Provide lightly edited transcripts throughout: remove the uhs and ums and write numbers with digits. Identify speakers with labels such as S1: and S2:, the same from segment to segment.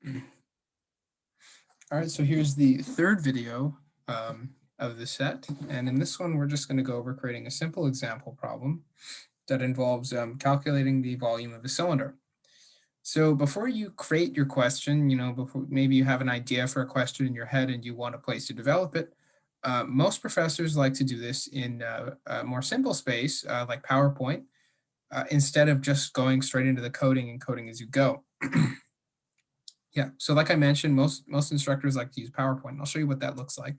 S1: All right, so here's the third video of the set. And in this one, we're just going to go over creating a simple example problem that involves calculating the volume of a cylinder. So before you create your question, before maybe you have an idea for a question in your head and you want a place to develop it, most professors like to do this in a more simple space like PowerPoint, instead of just going straight into the coding and coding as you go. Yeah, so like I mentioned, most instructors like to use PowerPoint. I'll show you what that looks like.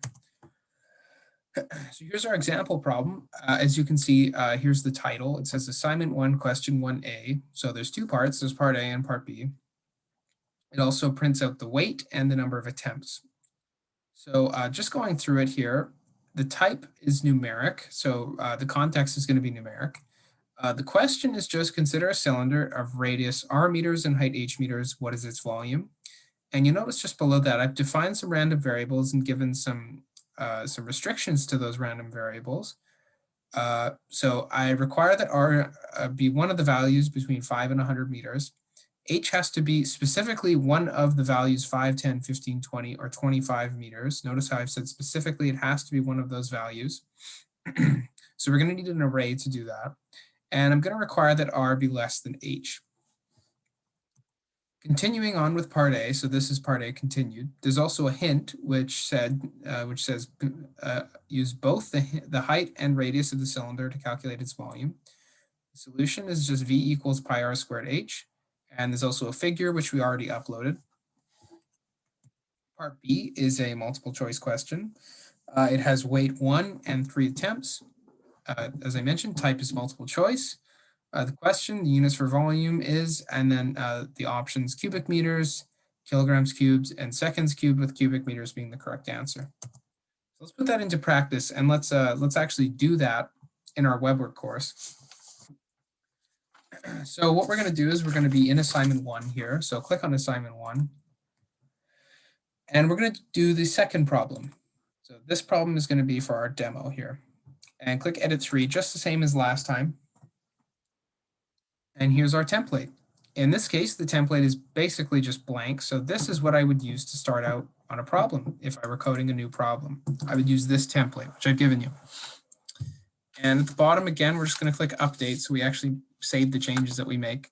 S1: So here's our example problem. As you can see, here's the title. It says Assignment 1, Question 1A. So there's two parts. There's Part A and Part B. It also prints out the weight and the number of attempts. So just going through it here, the type is numeric. So the context is going to be numeric. The question is just consider a cylinder of radius r meters and height h meters. What is its volume? And you notice just below that, I've defined some random variables and given some restrictions to those random variables. So I require that R be one of the values between 5 and 100 meters. H has to be specifically one of the values 5, 10, 15, 20, or 25 meters. Notice how I've said specifically it has to be one of those values. So we're going to need an array to do that. And I'm going to require that R be less than H. Continuing on with part A, so this is part A continued. There's also a hint which says use both the height and radius of the cylinder to calculate its volume. The solution is just V equals pi r squared h, and there's also a figure which we already uploaded. Part B is a multiple choice question. It has weight 1 and 3 attempts. As I mentioned, type is multiple choice. The question, the units for volume is, and then the options cubic meters, kilograms cubes, and seconds cubed, with cubic meters being the correct answer. So let's put that into practice, and let's actually do that in our WeBWorK course. So what we're going to do is we're going to be in assignment 1 here. So click on assignment 1, and we're going to do the second problem. So this problem is going to be for our demo here, and click edit 3, just the same as last time. And here's our template. In this case, the template is basically just blank. So this is what I would use to start out on a problem. If I were coding a new problem, I would use this template, which I've given you. And at the bottom, again, we're just going to click update. So we actually save the changes that we make.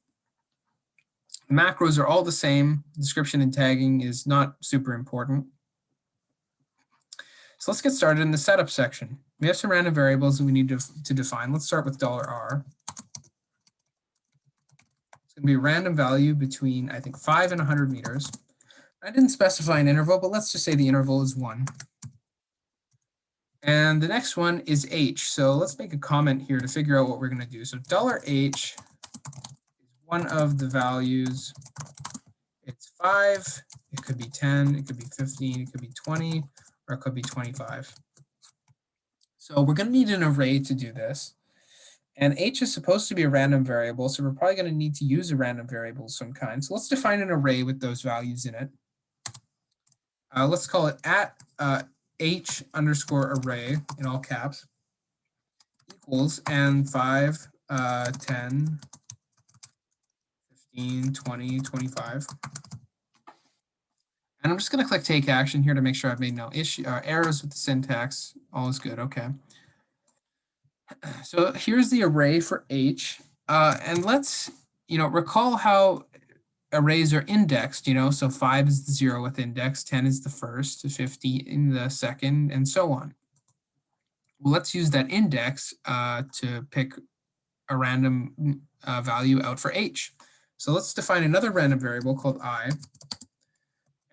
S1: The macros are all the same. Description and tagging is not super important. So let's get started in the setup section. We have some random variables that we need to define. Let's start with $R. It's going to be a random value between, I think, 5 and 100 meters. I didn't specify an interval, but let's just say the interval is 1. And the next one is H. So let's make a comment here to figure out what we're going to do. So $H is one of the values. It's 5. It could be 10. It could be 15. It could be 20. Or it could be 25. So we're going to need an array to do this. And H is supposed to be a random variable, so we're probably going to need to use a random variable of some kind. So let's define an array with those values in it. Let's call it H underscore array in all caps equals and 5, 10, 15, 20, 25. And I'm just going to click take action here to make sure I've made no errors with the syntax. All is good. Okay. So here's the array for H, and let's, recall how arrays are indexed, so 5 is the 0th index, 10 is the first, 50 in the second, and so on. Well, let's use that index to pick a random value out for H. So let's define another random variable called I,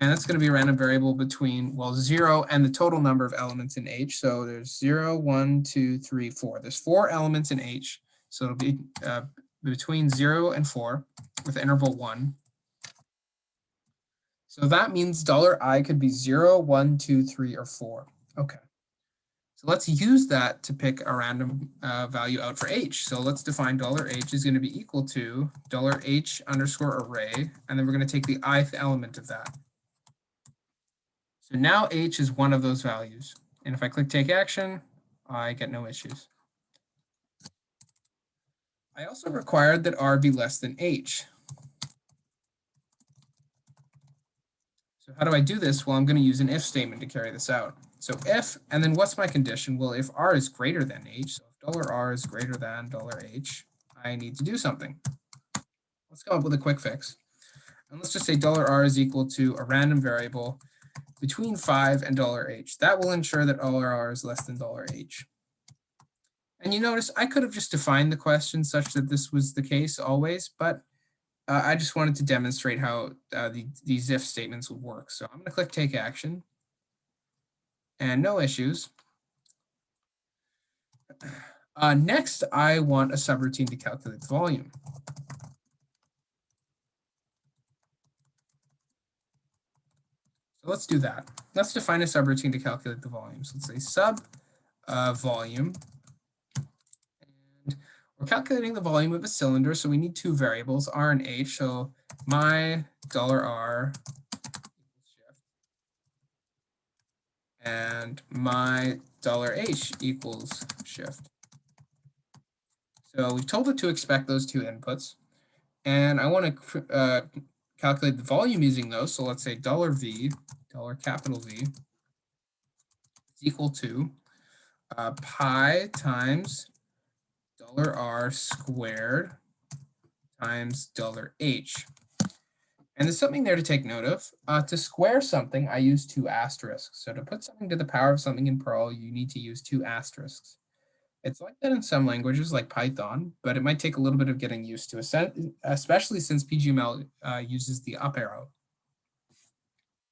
S1: and that's going to be a random variable between, 0 and the total number of elements in H. So there's 0, 1, 2, 3, 4. There's 4 elements in H. So it'll be between 0 and 4 with interval 1. So that means $I could be 0, 1, 2, 3, or 4. Okay. So let's use that to pick a random value out for H. So let's define $H is going to be equal to $H underscore array. And then we're going to take the ith element of that. So now H is one of those values. And if I click take action, I get no issues. I also required that R be less than H. So how do I do this? Well, I'm going to use an if statement to carry this out. So if, and then what's my condition? Well, if R is greater than H, so if $R is greater than $H, I need to do something. Let's come up with a quick fix. And let's just say $R is equal to a random variable between 5 and $H. That will ensure that $R is less than $H. And you notice I could have just defined the question such that this was the case always, but I just wanted to demonstrate how these if statements would work. So I'm going to click take action and no issues. Next, I want a subroutine to calculate the volume. So let's do that. Let's define a subroutine to calculate the volume. So let's say sub volume. And we're calculating the volume of a cylinder, so we need two variables, R and H. So my $R shift and my $H equals shift. So we've told it to expect those two inputs. And I want to calculate the volume using those. So let's say $V, capital V, is equal to pi times $R squared times $H. And there's something there to take note of. To square something, I use two asterisks. So to put something to the power of something in Perl, you need to use two asterisks. It's like that in some languages like Python, but it might take a little bit of getting used to, especially since PGML uses the up arrow.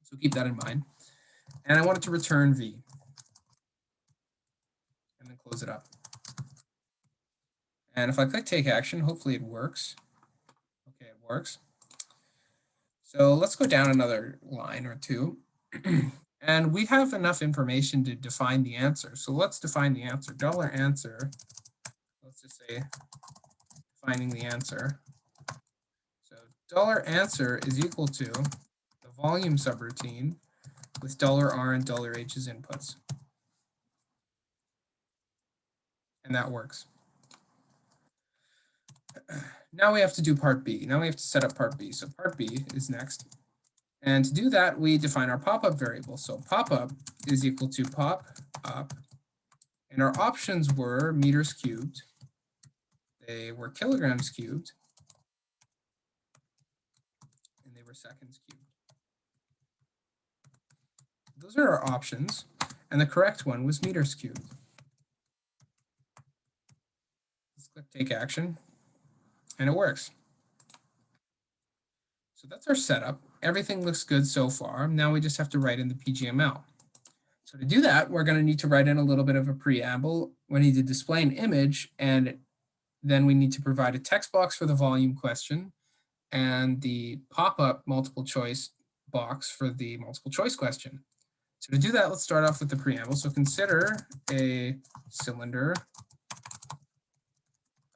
S1: So keep that in mind. And I want it to return V. And then close it up. And if I click take action, hopefully it works. Okay, it works. So let's go down another line or two. And we have enough information to define the answer. So let's define the answer. $answer, let's just say defining the answer. So $answer is equal to the volume subroutine with $R and $H as inputs. And that works. Now we have to do part B. Now we have to set up part B. So part B is next. And to do that, we define our pop-up variable. So pop-up is equal to pop-up. And our options were meters cubed. They were kilograms cubed. And they were seconds cubed. Those are our options. And the correct one was meters cubed. Let's click take action. And it works. So that's our setup. Everything looks good so far. Now we just have to write in the PGML. So to do that, we're going to need to write in a little bit of a preamble. We need to display an image, and then we need to provide a text box for the volume question and the pop-up multiple choice box for the multiple choice question. So to do that, let's start off with the preamble. So consider a cylinder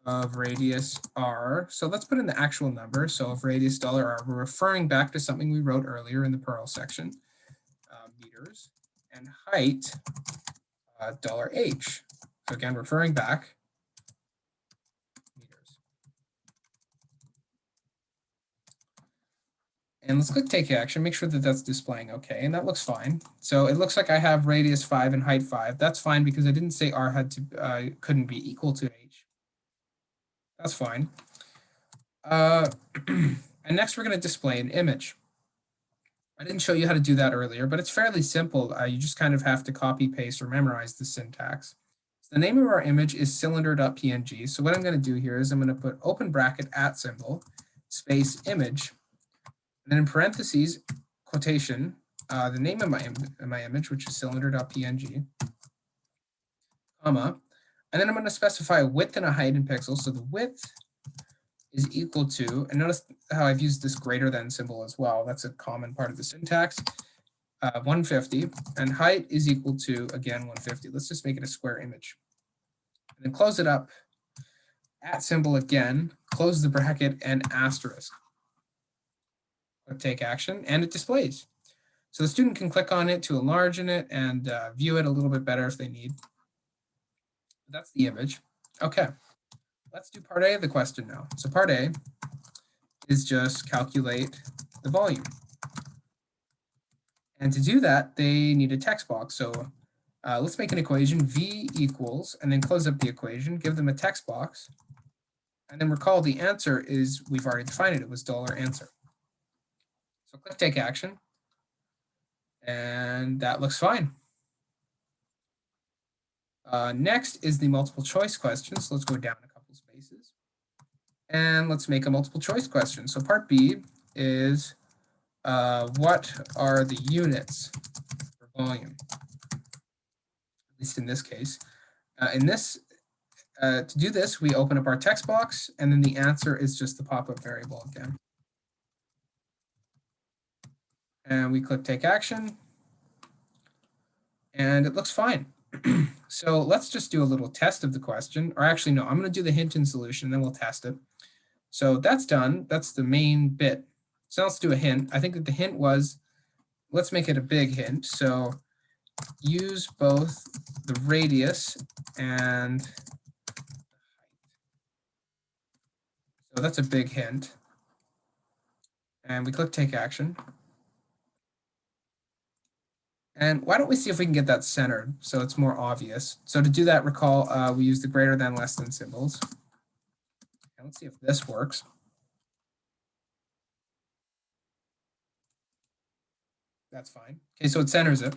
S1: of radius R. So let's put in the actual number. So of radius $R, we're referring back to something we wrote earlier in the Perl section, meters, and height $H. So again, referring back, meters. And let's click take action, make sure that that's displaying okay, and that looks fine. So it looks like I have radius 5 and height 5. That's fine because I didn't say R had to couldn't be equal to H. That's fine. And next we're going to display an image. I didn't show you how to do that earlier, but it's fairly simple. You just kind of have to copy, paste, or memorize the syntax. So the name of our image is cylinder.png. So what I'm going to do here is I'm going to put open bracket @ symbol, space image, and then in parentheses, quotation, the name of my image, which is cylinder.png, comma, and then I'm going to specify a width and a height in pixels. So the width is equal to, and notice how I've used this greater than symbol as well. That's a common part of the syntax. 150, and height is equal to, again, 150. Let's just make it a square image. And then close it up, @ symbol again, close the bracket, and asterisk. Click take action, and it displays. So the student can click on it to enlarge in it and view it a little bit better if they need. That's the image. Okay, let's do part A of the question now. So part A is just calculate the volume. And to do that, they need a text box. So let's make an equation, v equals, and then close up the equation, give them a text box. And then recall the answer is, we've already defined it, it was $answer. So click take action. And that looks fine. Next is the multiple choice question. So let's go down a couple spaces. And let's make a multiple choice question. So part B is, what are the units for volume? At least in this case. To do this, we open up our text box, and then the answer is just the pop-up variable again. And we click take action, and it looks fine. So let's just do a little test of the question, or actually, no, I'm going to do the hint and solution, and then we'll test it. So that's done. That's the main bit. So let's do a hint. I think that the hint was, let's make it a big hint. So use both the radius and, so that's a big hint. And we click take action. And why don't we see if we can get that centered so it's more obvious. So to do that, recall we use the greater than, less than symbols. And let's see if this works. That's fine. Okay, so it centers it.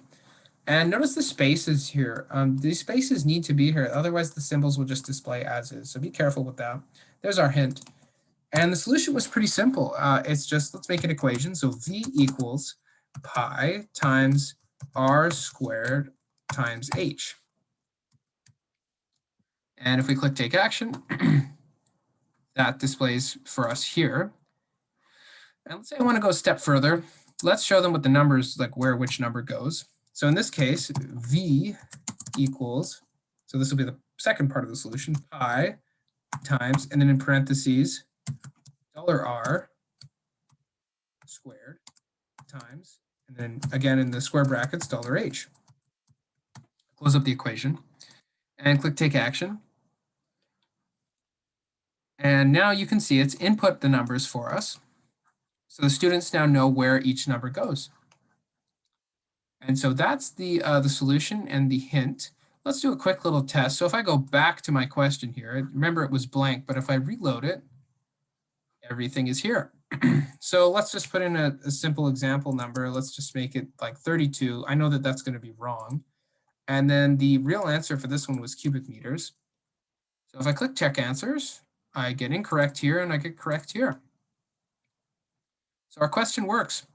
S1: And notice the spaces here. These spaces need to be here, otherwise the symbols will just display as is. So be careful with that. There's our hint. And the solution was pretty simple. It's just, let's make an equation. So v equals pi times r squared times h. And if we click take action, that displays for us here. And let's say I want to go a step further. Let's show them what the numbers, like where which number goes. So in this case, v equals, so this will be the second part of the solution, pi times, and then in parentheses, $r squared times, and then again in the square brackets, $h. Close up the equation and click take action. And now you can see it's input the numbers for us. So the students now know where each number goes. And so that's the solution and the hint. Let's do a quick little test. So if I go back to my question here, remember it was blank, but if I reload it, everything is here. So let's just put in a simple example number. Let's just make it like 32. I know that that's going to be wrong. And then the real answer for this one was cubic meters. So if I click check answers, I get incorrect here and I get correct here. So our question works.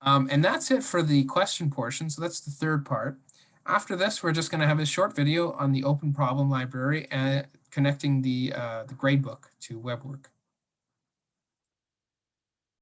S1: And that's it for the question portion. So that's the third part. After this, we're just going to have a short video on the Open Problem Library and connecting the gradebook to WeBWorK.